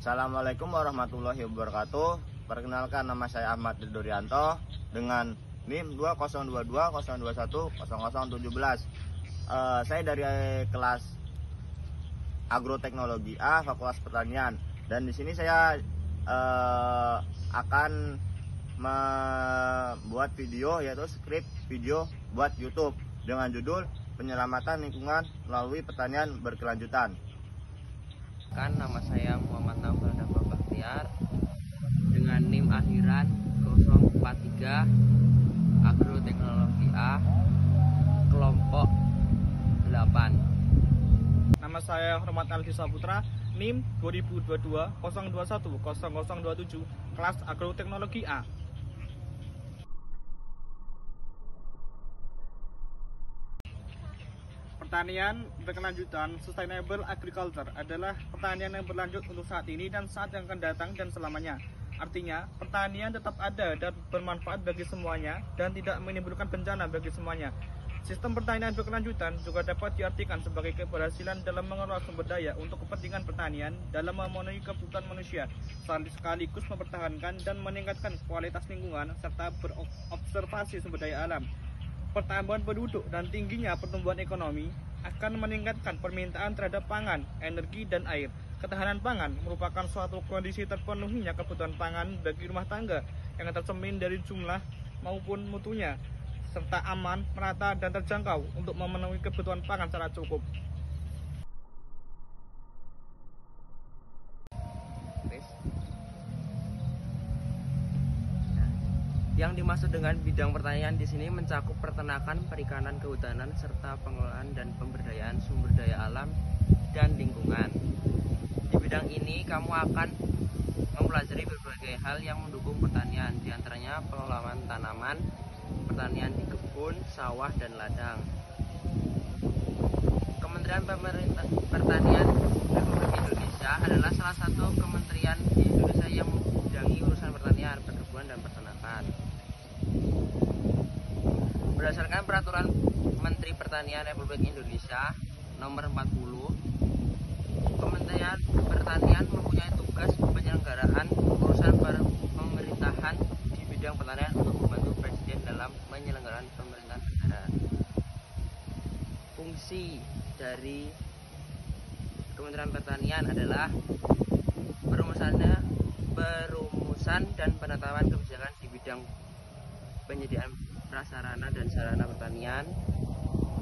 Assalamualaikum warahmatullahi wabarakatuh. Perkenalkan, nama saya Ahmad Ridorianto dengan NIM 2022021017. Saya dari kelas Agroteknologi A, Fakultas Pertanian, dan di sini saya akan membuat video, yaitu skrip video buat YouTube dengan judul Penyelamatan Lingkungan Melalui Pertanian Berkelanjutan. Nama saya Muhammad Naufal Dafa Bakhtiar dengan NIM akhiran 043 Agroteknologi A kelompok 8. Nama saya Hormat Aldi Saputra, NIM 2022-021-0027, kelas Agroteknologi A. Pertanian berkelanjutan (sustainable agriculture) adalah pertanian yang berlanjut untuk saat ini dan saat yang akan datang dan selamanya. Artinya, pertanian tetap ada dan bermanfaat bagi semuanya dan tidak menimbulkan bencana bagi semuanya. Sistem pertanian berkelanjutan juga dapat diartikan sebagai keberhasilan dalam mengelola sumber daya untuk kepentingan pertanian dalam memenuhi kebutuhan manusia, sekaligus mempertahankan dan meningkatkan kualitas lingkungan serta berobservasi sumber daya alam. Pertambahan penduduk dan tingginya pertumbuhan ekonomi akan meningkatkan permintaan terhadap pangan, energi, dan air. Ketahanan pangan merupakan suatu kondisi terpenuhinya kebutuhan pangan bagi rumah tangga yang tercermin dari jumlah maupun mutunya, serta aman, merata, dan terjangkau untuk memenuhi kebutuhan pangan secara cukup. Yang dimaksud dengan bidang pertanian di sini mencakup peternakan, perikanan, kehutanan, serta pengelolaan dan pemberdayaan sumber daya alam dan lingkungan. Di bidang ini kamu akan mempelajari berbagai hal yang mendukung pertanian, diantaranya pengelolaan tanaman, pertanian di kebun, sawah, dan ladang. Kementerian Pertanian Republik Indonesia adalah salah satu kementerian di Indonesia yang membidangi urusan pertanian, perkebunan, dan peternakan. Berdasarkan Peraturan Menteri Pertanian Republik Indonesia Nomor 40, Kementerian Pertanian mempunyai tugas penyelenggaraan urusan pemerintahan di bidang pertanian untuk membantu Presiden dalam penyelenggaraan pemerintahan negara. Fungsi dari Kementerian Pertanian adalah perumusan dan penetapan kebijakan di bidang penyediaan prasarana dan sarana pertanian,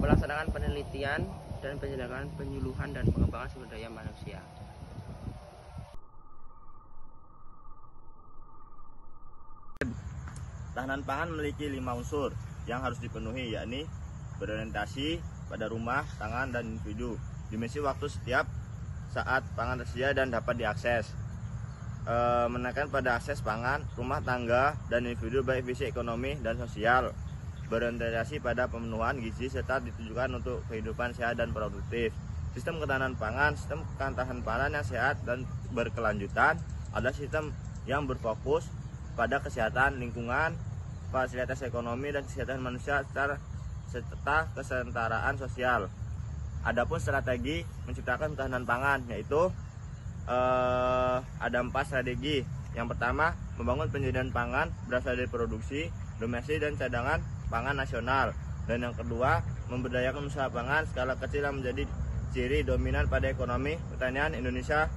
melaksanakan penelitian dan penyelenggaraan penyuluhan dan pengembangan sumber daya manusia. Tahanan pangan memiliki 5 unsur yang harus dipenuhi, yakni berorientasi pada rumah, tangan, dan individu, dimensi waktu setiap saat pangan tersedia dan dapat diakses, menekan pada akses pangan, rumah tangga, dan individu baik fisik, ekonomi, dan sosial, berorientasi pada pemenuhan gizi serta ditujukan untuk kehidupan sehat dan produktif. Sistem ketahanan pangan. Sistem ketahanan pangan yang sehat dan berkelanjutan adalah sistem yang berfokus pada kesehatan lingkungan, fasilitas ekonomi, dan kesehatan manusia serta kesetaraan sosial. Adapun strategi menciptakan ketahanan pangan, yaitu ada 4 strategi. Yang pertama, membangun penyediaan pangan berasal dari produksi, domestik, dan cadangan pangan nasional. Dan yang kedua, memberdayakan usaha pangan skala kecil yang menjadi ciri dominan pada ekonomi pertanian Indonesia.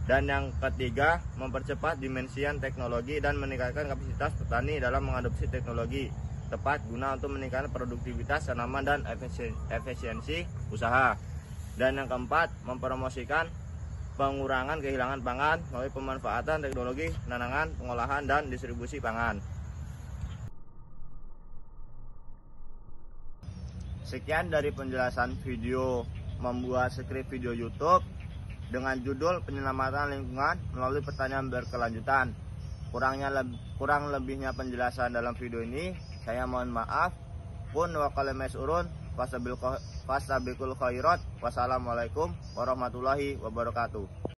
Dan yang ketiga, mempercepat dimensian teknologi dan meningkatkan kapasitas petani dalam mengadopsi teknologi tepat guna untuk meningkatkan produktivitas tanaman dan efisiensi usaha. Dan yang keempat, mempromosikan pengurangan kehilangan pangan melalui pemanfaatan teknologi penanganan, pengolahan, dan distribusi pangan. Sekian dari penjelasan video membuat skrip video YouTube dengan judul Penyelamatan Lingkungan Melalui Pertanian Berkelanjutan. Kurang lebihnya penjelasan dalam video ini saya mohon maaf. Pun wa qalamis urun fasabiqul khairat. Wassalamualaikum warahmatullahi wabarakatuh.